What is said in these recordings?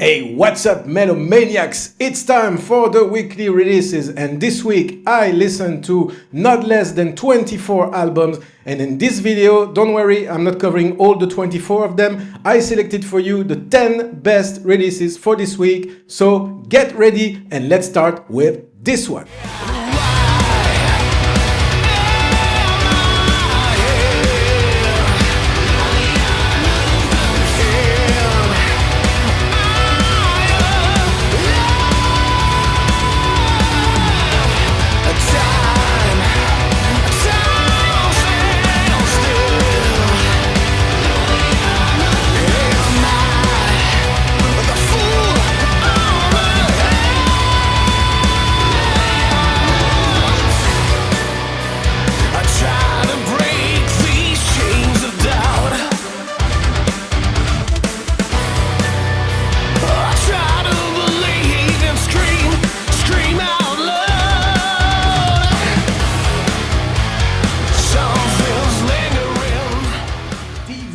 Hey, what's up, Melomaniacs? It's time for the weekly releases, and this week I listened to not less than 24 albums, and in this video, don't worry, I'm not covering all the 24 of them. I selected for you the 10 best releases for this week, so get ready and let's start with this one.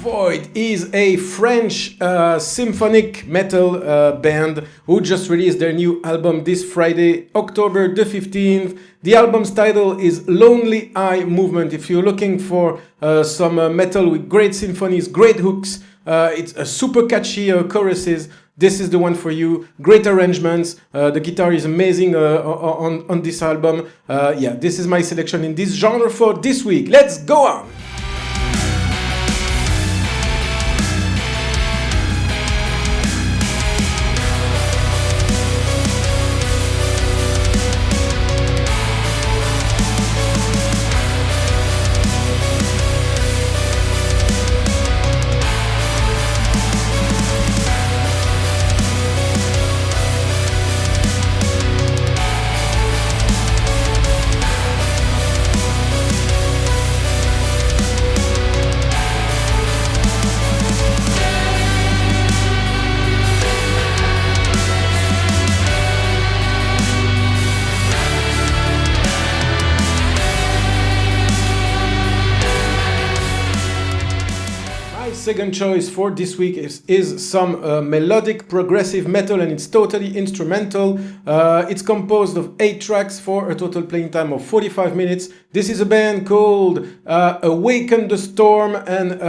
Void is a French symphonic metal band who just released their new album this Friday, October the 15th. The album's title is Lonely Eye Movement. If you're looking for some metal with great symphonies, great hooks, it's a super catchy choruses, this is the one for you. Great arrangements. The guitar is amazing on this album. Yeah, this is my selection in this genre for this week. Let's go on. Second choice for this week is some melodic progressive metal, and it's totally instrumental. It's composed of 8 tracks for a total playing time of 45 minutes. This is a band called Awaken the Storm, and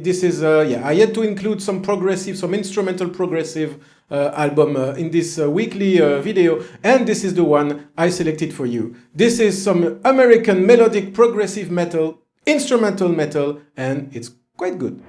this is, I had to include some instrumental progressive album in this weekly video, and this is the one I selected for you. This is some American melodic progressive metal, instrumental metal, and it's quite good.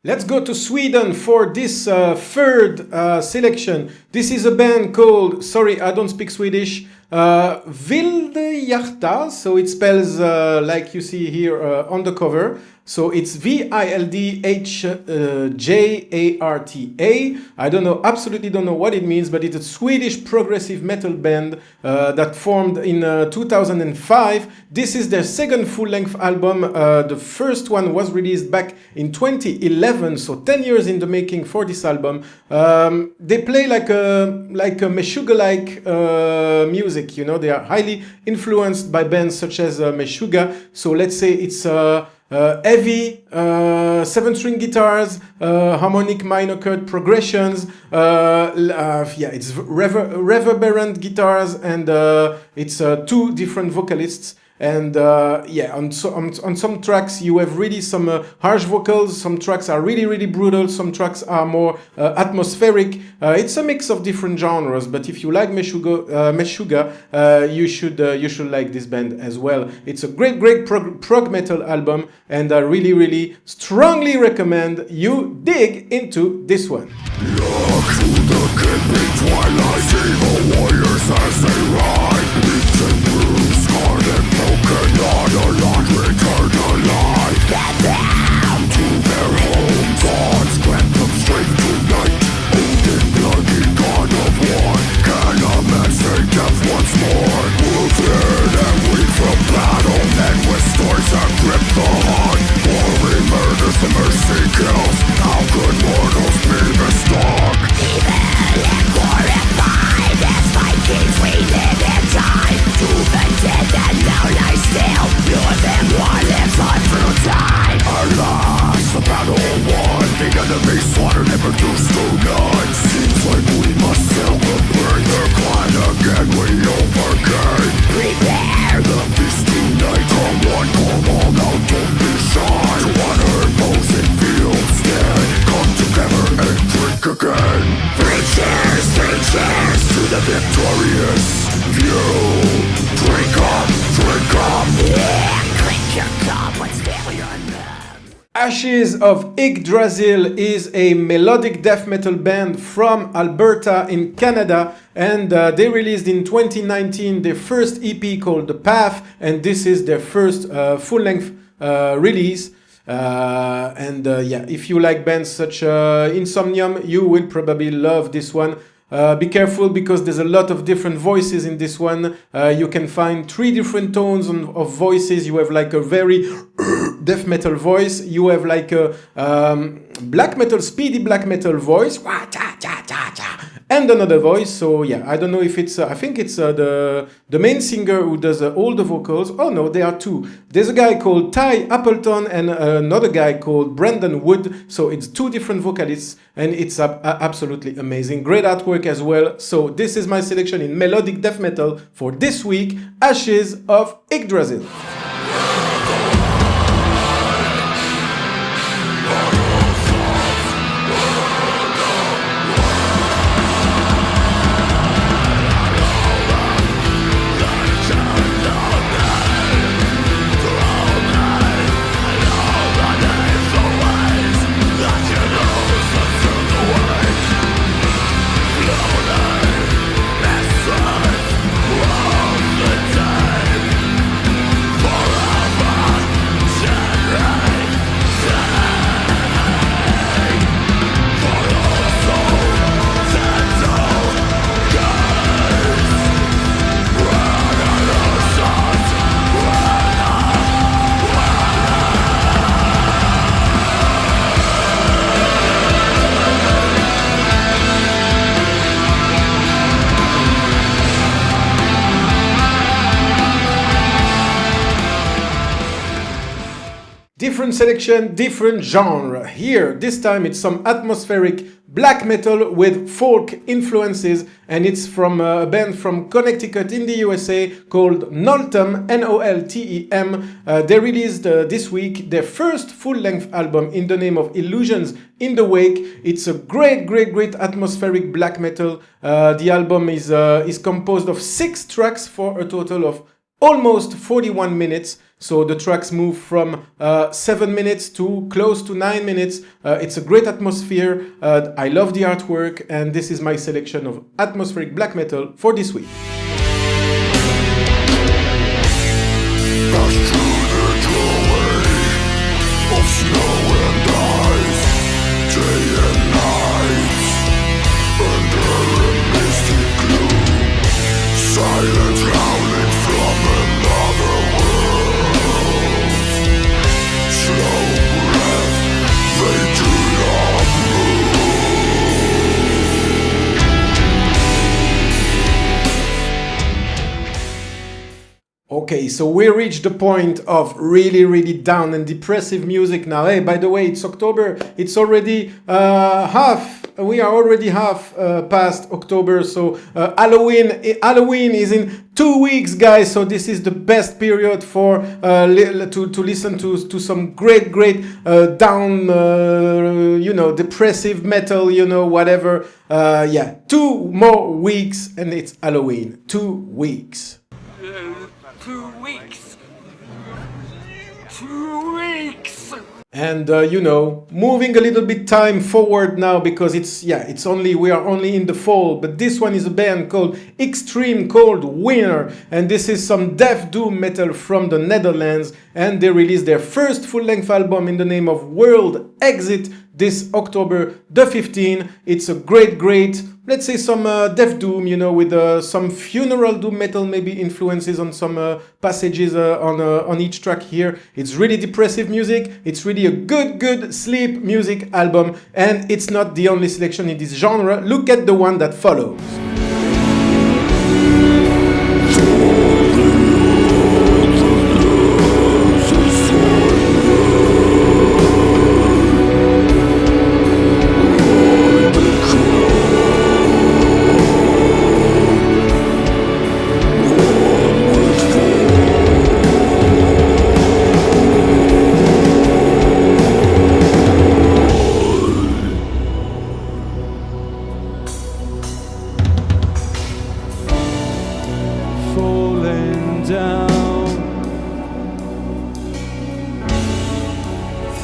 Let's go to Sweden for this third selection. This is a band called, sorry, I don't speak Swedish, Vildhjarta, so it spells like you see here on the cover. So it's Vildhjarta. I absolutely don't know what it means, but it's a Swedish progressive metal band that formed in 2005. This is their second full-length album. The first one was released back in 2011, so 10 years in the making for this album. They play like a Meshuggah-like music, you know. They are highly influenced by bands such as Meshuggah. So let's say it's heavy 7-string guitars, harmonic minor chord progressions. It's reverberant guitars, and it's 2 different vocalists. And yeah, on some tracks you have really some harsh vocals, some tracks are really brutal, some tracks are more atmospheric. It's a mix of different genres, but if you like Meshuggah, you should like this band as well. It's a great prog metal album, and I really strongly recommend you dig into this one. Look through the kidney twilight, see the warriors as they ride. Each and bruised, scarred and broken, on a lot return to life. Get them to their home, gods grant them strength tonight. Odin, bloody god of war, can a man say death once more? Wounded and weak from battle, men with swords that grip the heart. Glory murders, the mercy kills. How could mortals be this dark? Evil and glorified as Vikings we live and die. To the dead that now lie still, lure them one lives on through time. Alas, the battle won, the enemy slaughter never reduced to none. Seems like we must celebrate their clan again, we overcame. Prepare the feast tonight, come one, come all, now don't be shy. To honor those in fields dead, come together and drink again. Three cheers to the victorious few. Drink up, yeah, clink your goblets, failure on them. Ashes of Yggdrasil is a melodic death metal band from Alberta in Canada, and they released in 2019 their first EP called The Path, and this is their first full-length release. Yeah, if you like bands such Insomnium, you will probably love this one. Be careful because there's a lot of different voices in this one. You can find 3 different tones of voices. You have like a very death metal voice. You have like a black metal, speedy black metal voice. And another voice. So yeah, I don't know if it's, I think it's the main singer who does all the vocals. Oh no, there are 2. There's a guy called Ty Appleton and another guy called Brandon Wood. So it's 2 different vocalists, and it's absolutely amazing. Great artwork as well. So this is my selection in melodic death metal for this week, Ashes of Yggdrasil. Different selection, different genre. Here, this time it's some atmospheric black metal with folk influences, and it's from a band from Connecticut in the USA called Noltem, N-O-L-T-E-M. They released this week their first full-length album in the name of Illusions in the Wake. It's a great atmospheric black metal. The album is composed of 6 tracks for a total of almost 41 minutes. So the tracks move from 7 minutes to close to 9 minutes. It's a great atmosphere. I love the artwork, and this is my selection of atmospheric black metal for this week. Okay, so we reached the point of really down and depressive music now. Hey, by the way, it's October. It's already half we are already half past October, so Halloween is in 2 weeks, guys. So this is the best period for to listen to some great down depressive metal, whatever. 2 more weeks and it's Halloween. 2 weeks. 2 weeks. 2 weeks. And moving a little bit time forward now, because we are only in the fall, but this one is a band called Extreme Cold Winter, and this is some death doom metal from the Netherlands, and they released their first full-length album in the name of World Exit this October the 15th. It's a great, let's say some death doom, with some funeral doom metal, maybe influences on some passages on each track here. It's really depressive music. It's really a good sleep music album, and it's not the only selection in this genre. Look at the one that follows.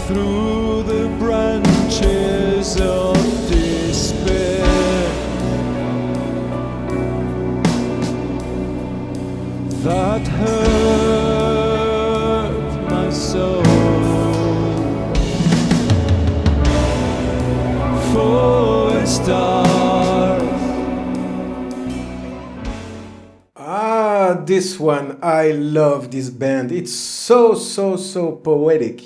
Through the branches of despair, that hurt my soul. For a star. This one, I love this band. It's so poetic,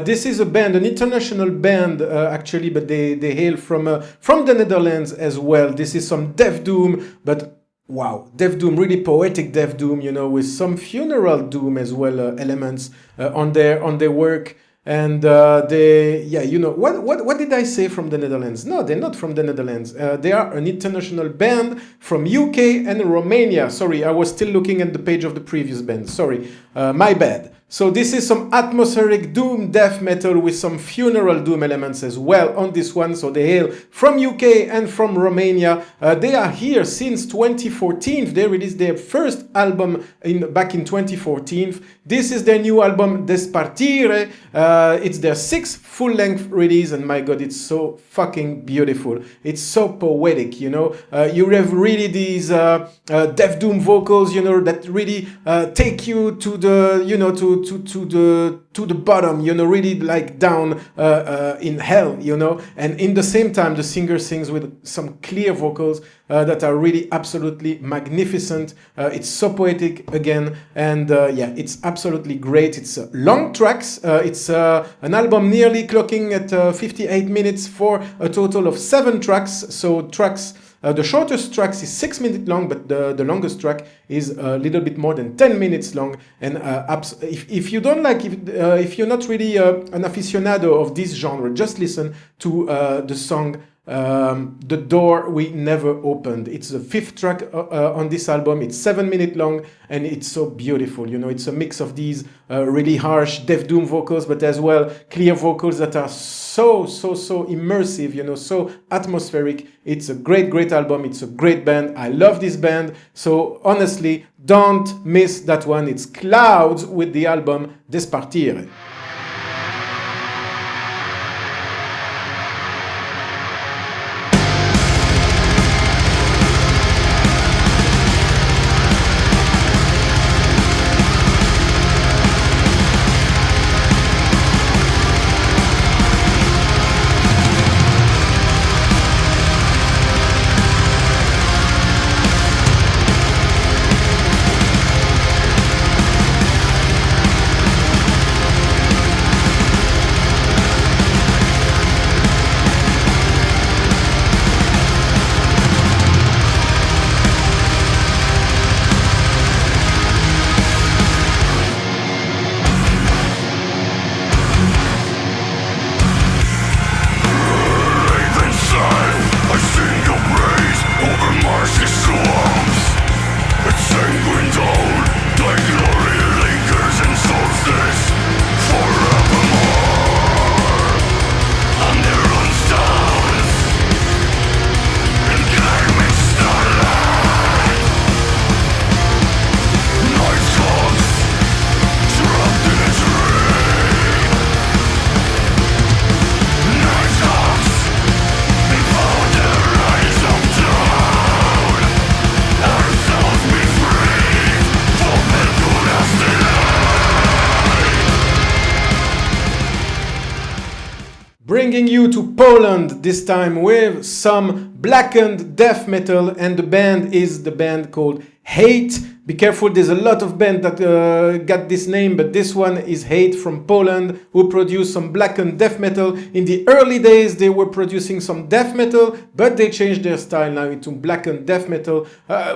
This is a band, an international band, actually, but they hail from the Netherlands as well. This is some death doom, but wow, death doom, really poetic death doom, with some funeral doom as well, elements on their work. And what did I say from the Netherlands? No, they're not from the Netherlands. They are an international band from UK and Romania. Sorry, I was still looking at the page of the previous band. Sorry, my bad. So this is some atmospheric doom death metal with some funeral doom elements as well on this one. So they hail from UK and from Romania. They are here since 2014. They released their first album back in 2014. This is their new album, Despartire. It's their 6th full-length release, and my God, it's so fucking beautiful. It's so poetic, You have really these death doom vocals, that really take you to the, to the bottom, really like down in hell, And in the same time, the singer sings with some clear vocals that are really absolutely magnificent. It's so poetic again, and it's absolutely great. It's long tracks. It's an album nearly clocking at 58 minutes for a total of 7 tracks. So tracks. The shortest track is 6 minutes long, but the longest track is a little bit more than 10 minutes long. And if you don't like, if you're not really an aficionado of this genre, just listen to the song The Door We Never Opened. It's the 5th track on this album. It's 7 minutes long, and it's so beautiful. It's a mix of these really harsh death doom vocals, but as well clear vocals that are so immersive, so atmospheric. It's a great album. It's a great band. I love this band. So honestly, don't miss that one. It's Clouds with the album Despartire. bringing you to Poland this time with some blackened death metal, and the band is the band called Hate. Be careful, there's a lot of bands that got this name, but this one is Hate from Poland, who produced some blackened death metal. In the early days, they were producing some death metal, but they changed their style now into blackened death metal.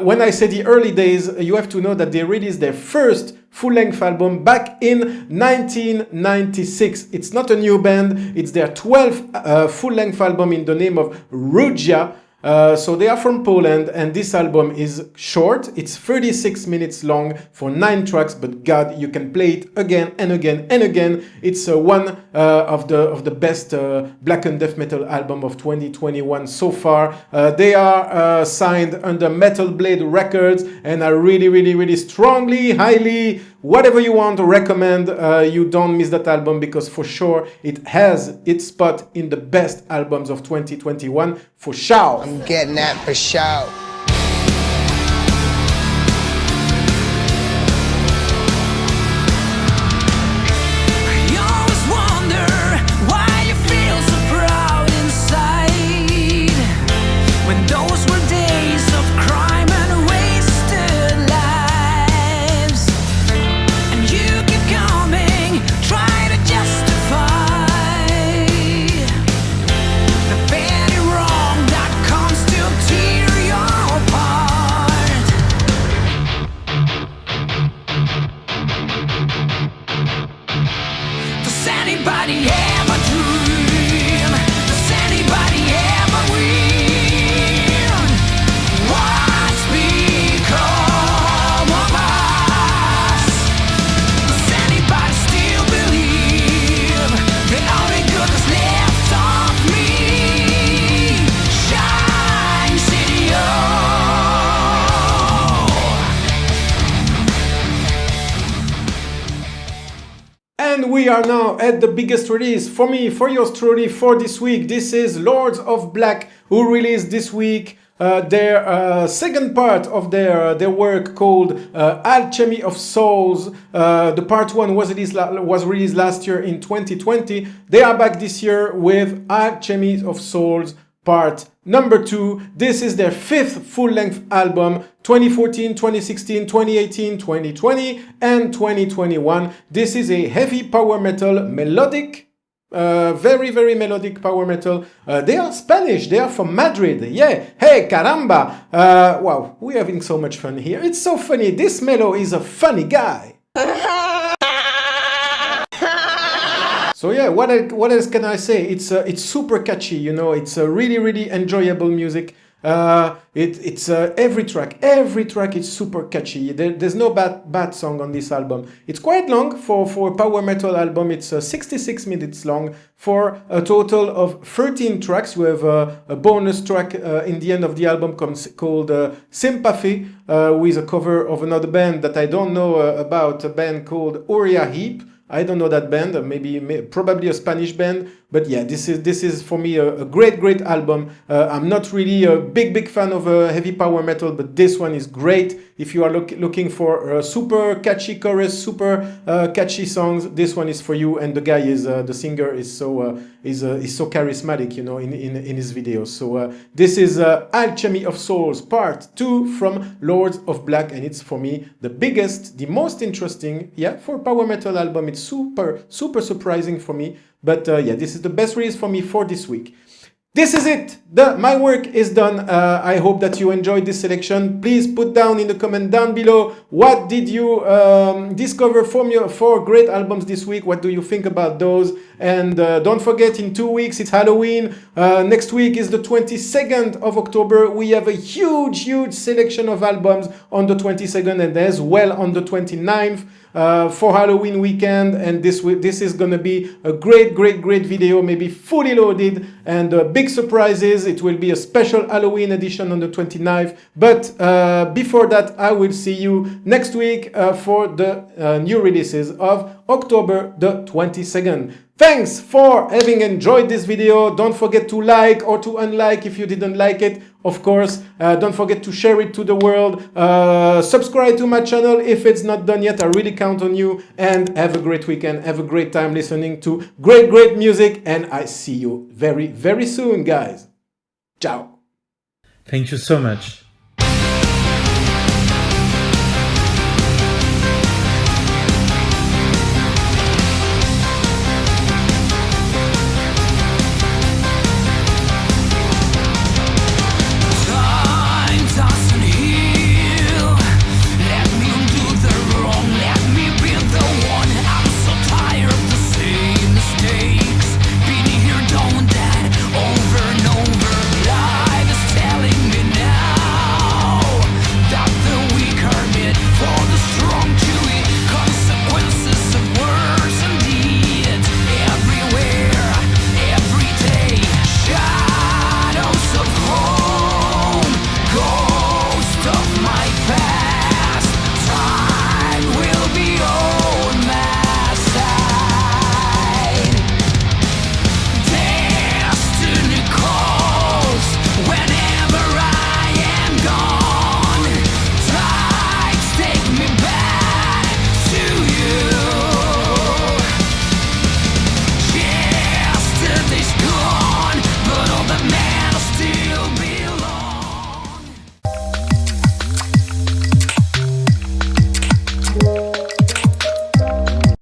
When I say the early days, you have to know that they released their first full-length album back in 1996. It's not a new band, it's their 12th full-length album in the name of Rugia. So they are from Poland, and this album is short. It's 36 minutes long for 9 tracks, but God, you can play it again and again and again. It's one of the best blackened death metal album of 2021 so far. They are signed under Metal Blade Records, and I really strongly, highly, whatever you want to recommend, you don't miss that album, because for sure it has its spot in the best albums of 2021 for sure. I'm getting that for sure. You always wonder why you feel so proud inside, when those were days of crime and wasted lives, and you keep coming, trying to justify the petty wrong that comes to tear you apart. Does anybody have a dream? Does anybody have a win? What's become of us? Does anybody still believe the only good that's left of me shines in you? And we are now at the biggest release for me, for yours truly, for this week. This is Lords of Black, who released this week their second part of their work called Alchemy of Souls. The part 1 was released last year in 2020. They are back this year with Alchemy of Souls part number 2. This is their 5th full-length album, 2014, 2016, 2018, 2020, and 2021. This is a heavy power metal, melodic, very melodic power metal. They are Spanish, they are from Madrid. Yeah, hey, caramba. Wow, we're having so much fun here. It's so funny. This Melo is a funny guy. So yeah, what else can I say? It's super catchy, you know. It's a really enjoyable music. It's every track is super catchy. There's no bad song on this album. It's quite long for a power metal album. It's 66 minutes long for a total of 13 tracks. We have a bonus track in the end of the album called Sympathy, with a cover of another band that I don't know about, a band called Uriah Heep. I don't know that band, probably a Spanish band, but yeah, this is for me a great album. I'm not really a big fan of heavy power metal, but this one is great. If you are looking for super catchy chorus, super catchy songs, this one is for you. And the guy the singer is so charismatic, you know, in his videos. So this is Alchemy of Souls Part 2 from Lords of Black, and it's for me the biggest, the most interesting, for a power metal album. It's super surprising for me, but this is the best release for me for this week. This is it. My work is done. I hope that you enjoyed this selection. Please put down in the comment down below, what did you discover from your 4 great albums this week? What do you think about those? And don't forget, in 2 weeks it's Halloween. Next week is the 22nd of October. We have a huge selection of albums on the 22nd, and as well on the 29th. For Halloween weekend, and this is gonna be a great video, maybe fully loaded, and big surprises. It will be a special Halloween edition on the 29th, but before that I will see you next week for the new releases of October the 22nd. Thanks for having enjoyed this video. Don't forget to like or to unlike if you didn't like it, of course. Don't forget to share it to the world. Subscribe to my channel if it's not done yet. I really count on you. And have a great weekend. Have a great time listening to great music. And I see you very, very soon, guys. Ciao. Thank you so much.